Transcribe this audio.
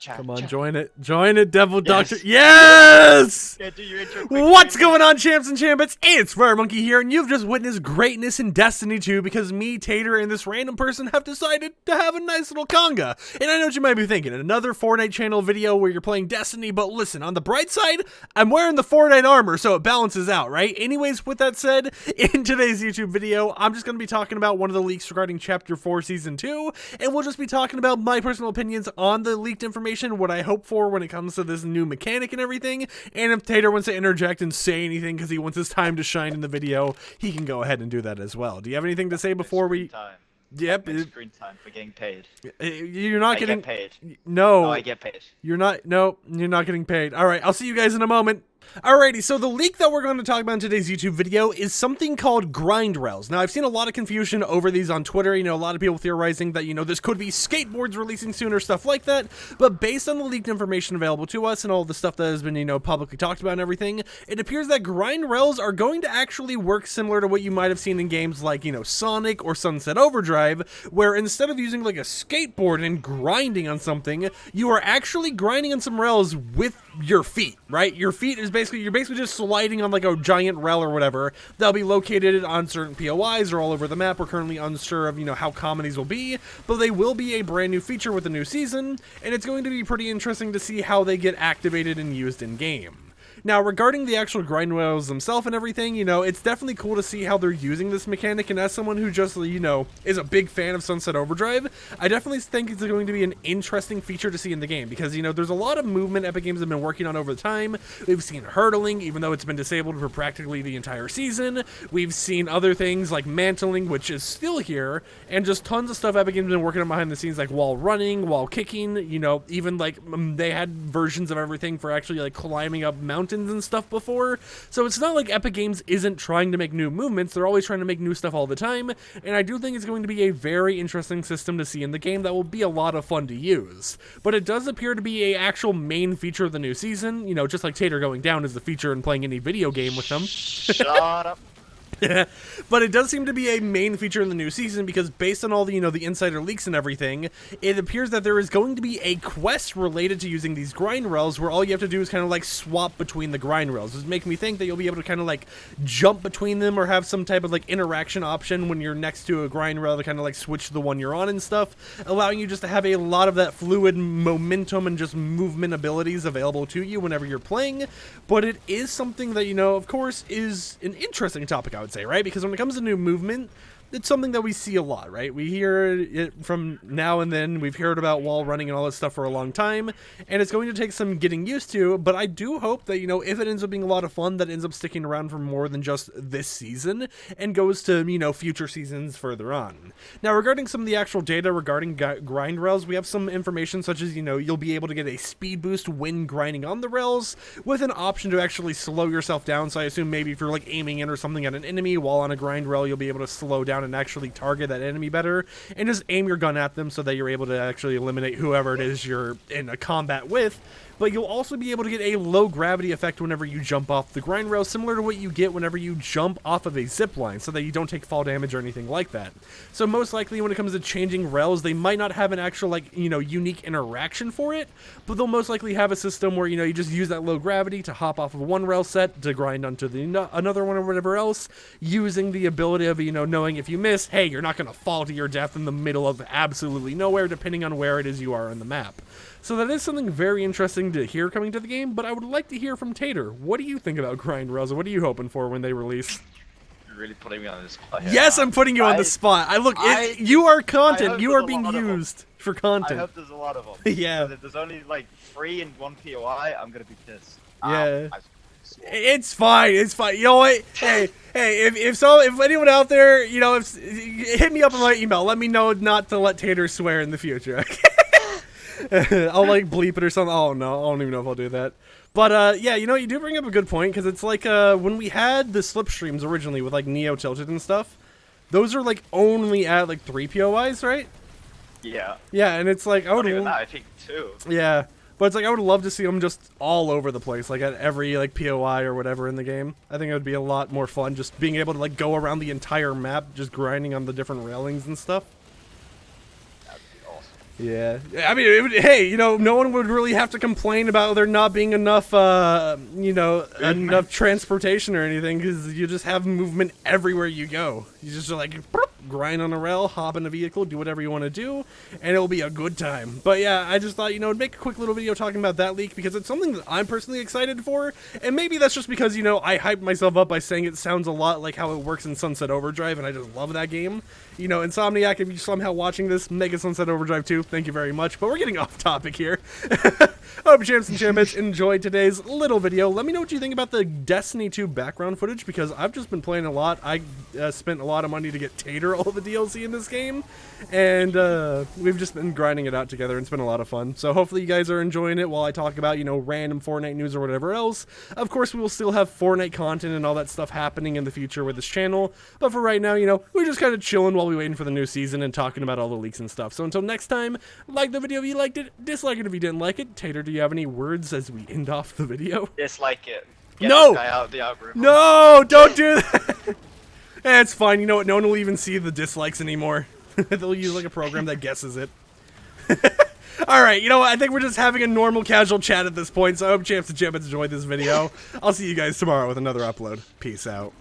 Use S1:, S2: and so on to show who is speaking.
S1: Come on, join it. Join it, Devil Doctor.
S2: Yes!
S1: Yes!
S2: Yeah, do your intro quick,
S1: What's
S2: baby.
S1: going on, champs and champions? It's FireMonkey here, and you've just witnessed greatness in Destiny 2 because me, Tater, and this random person have decided to have a nice little conga. And I know what you might be thinking, another Fortnite channel video where you're playing Destiny, but listen, on the bright side, I'm wearing the Fortnite armor, so it balances out, right? Anyways, with that said, in today's YouTube video, I'm just going to be talking about one of the leaks regarding Chapter 4 Season 2, and we'll just be talking about my personal opinions on the leaked information, what I hope for when it comes to this new mechanic and everything, and if Tater wants to interject and say anything because he wants his time to shine in the video, he can go ahead and do that as well. Do you have anything to say before we...
S2: Time.
S1: Yep.
S2: Screen time for getting paid.
S1: You're not getting...
S2: Get paid.
S1: No.
S2: No, I get paid.
S1: You're not... No, you're not getting paid. Alright, I'll see you guys in a moment. Alrighty, so the leak that we're going to talk about in today's YouTube video is something called grind rails. Now, I've seen a lot of confusion over these on Twitter, a lot of people theorizing that, this could be skateboards releasing soon or stuff like that, but based on the leaked information available to us and all the stuff that has been, publicly talked about and everything, it appears that grind rails are going to actually work similar to what you might have seen in games like, Sonic or Sunset Overdrive, where instead of using like a skateboard and grinding on something, you are actually grinding on some rails with your feet, right? Your feet is you're basically just sliding on like a giant rail or whatever. They'll be located on certain POIs or all over the map. We're currently unsure of, how common these will be, but they will be a brand new feature with the new season, and it's going to be pretty interesting to see how they get activated and used in game. Now, regarding the actual grind rails themselves and everything, it's definitely cool to see how they're using this mechanic, and as someone who just, is a big fan of Sunset Overdrive, I definitely think it's going to be an interesting feature to see in the game, because, there's a lot of movement Epic Games have been working on over the time. We've seen hurdling, even though it's been disabled for practically the entire season. We've seen other things like mantling, which is still here, and just tons of stuff Epic Games have been working on behind the scenes, like wall running, wall kicking, even, like, they had versions of everything for actually, like, climbing up mountains and stuff before, so it's not like Epic Games isn't trying to make new movements. They're always trying to make new stuff all the time, and I do think it's going to be a very interesting system to see in the game that will be a lot of fun to use. But it does appear to be a actual main feature of the new season, just like Tater going down is the feature in playing any video game with them.
S2: Shut up.
S1: But it does seem to be a main feature in the new season because based on all the, the insider leaks and everything, it appears that there is going to be a quest related to using these grind rails where all you have to do is kind of like swap between the grind rails. It's making me think that you'll be able to kind of like jump between them or have some type of like interaction option when you're next to a grind rail to kind of like switch the one you're on and stuff, allowing you just to have a lot of that fluid momentum and just movement abilities available to you whenever you're playing. But it is something that, of course, is an interesting topic, I would say, right? Because when it comes to new movement, it's something that we see a lot, right? We hear it from now and then. We've heard about wall running and all this stuff for a long time, and it's going to take some getting used to, but I do hope that, if it ends up being a lot of fun, that ends up sticking around for more than just this season and goes to, future seasons further on. Now, regarding some of the actual data regarding grind rails, we have some information such as, you'll be able to get a speed boost when grinding on the rails with an option to actually slow yourself down. So I assume maybe if you're like aiming in or something at an enemy while on a grind rail, you'll be able to slow down and actually target that enemy better and just aim your gun at them so that you're able to actually eliminate whoever it is you're in a combat with. But you'll also be able to get a low gravity effect whenever you jump off the grind rail, similar to what you get whenever you jump off of a zip line, so that you don't take fall damage or anything like that. So most likely when it comes to changing rails, they might not have an actual unique interaction for it, but they'll most likely have a system where you just use that low gravity to hop off of one rail set to grind onto the another one or whatever else, using the ability of knowing if you miss, hey, you're not going to fall to your death in the middle of absolutely nowhere, depending on where it is you are on the map. So that is something very interesting to hear coming to the game, but I would like to hear from Tater. What do you think about grind rails? What are you hoping for when they release?
S2: You're really putting me on the spot here.
S1: Yes, I'm putting you on the spot. You are content. You are being used for content.
S2: I hope there's a lot of them.
S1: Yeah.
S2: If there's only like 3 in one POI, I'm gonna be pissed.
S1: Yeah. It's fine. It's fine. You know what? Hey, if anyone out there, hit me up on my email. Let me know not to let Tater swear in the future. I'll like bleep it or something. Oh no, I don't even know if I'll do that. But yeah, you do bring up a good point, because it's like when we had the slipstreams originally with like Neo Tilted and stuff, those are like only at like 3 POIs, right?
S2: Yeah.
S1: Yeah, and it's like
S2: Not even that, I think 2.
S1: Yeah, but it's like I would love to see them just all over the place, like at every like POI or whatever in the game. I think it would be a lot more fun just being able to like go around the entire map, just grinding on the different railings and stuff. Yeah, I mean, hey, you know, no one would really have to complain about there not being enough, you know, enough transportation or anything, because you just have movement everywhere you go. You just like grind on a rail, hop in a vehicle, do whatever you want to do, and it'll be a good time. But yeah, I just thought, you know, I'd make a quick little video talking about that leak because it's something that I'm personally excited for, and maybe that's just because, you know, I hyped myself up by saying it sounds a lot like how it works in Sunset Overdrive, and I just love that game. You know, Insomniac, if you're somehow watching this, make it Sunset Overdrive 2. Thank you very much. But we're getting off topic here. Hope champs and champions enjoyed today's little video. Let me know what you think about the Destiny 2 background footage, because I've just been playing a lot. I spent a lot of money to get Tater all the DLC in this game, and we've just been grinding it out together, and it's been a lot of fun. So hopefully you guys are enjoying it while I talk about, you know, random Fortnite news or whatever else. Of course, we will still have Fortnite content and all that stuff happening in the future with this channel, but for right now, you know, we're just kind of chilling while we waiting for the new season and talking about all the leaks and stuff. So until next time, like the video if you liked it, dislike it if you didn't like it. Tater, do you have any words as we end off the video?
S2: Dislike it. Get
S1: No!
S2: this guy out of the algorithm.
S1: No! Don't do that! It's fine. You know what? No one will even see the dislikes anymore. They'll use like a program that guesses it. Alright, you know what? I think we're just having a normal casual chat at this point, so I hope champs and champions enjoyed this video. I'll see you guys tomorrow with another upload. Peace out.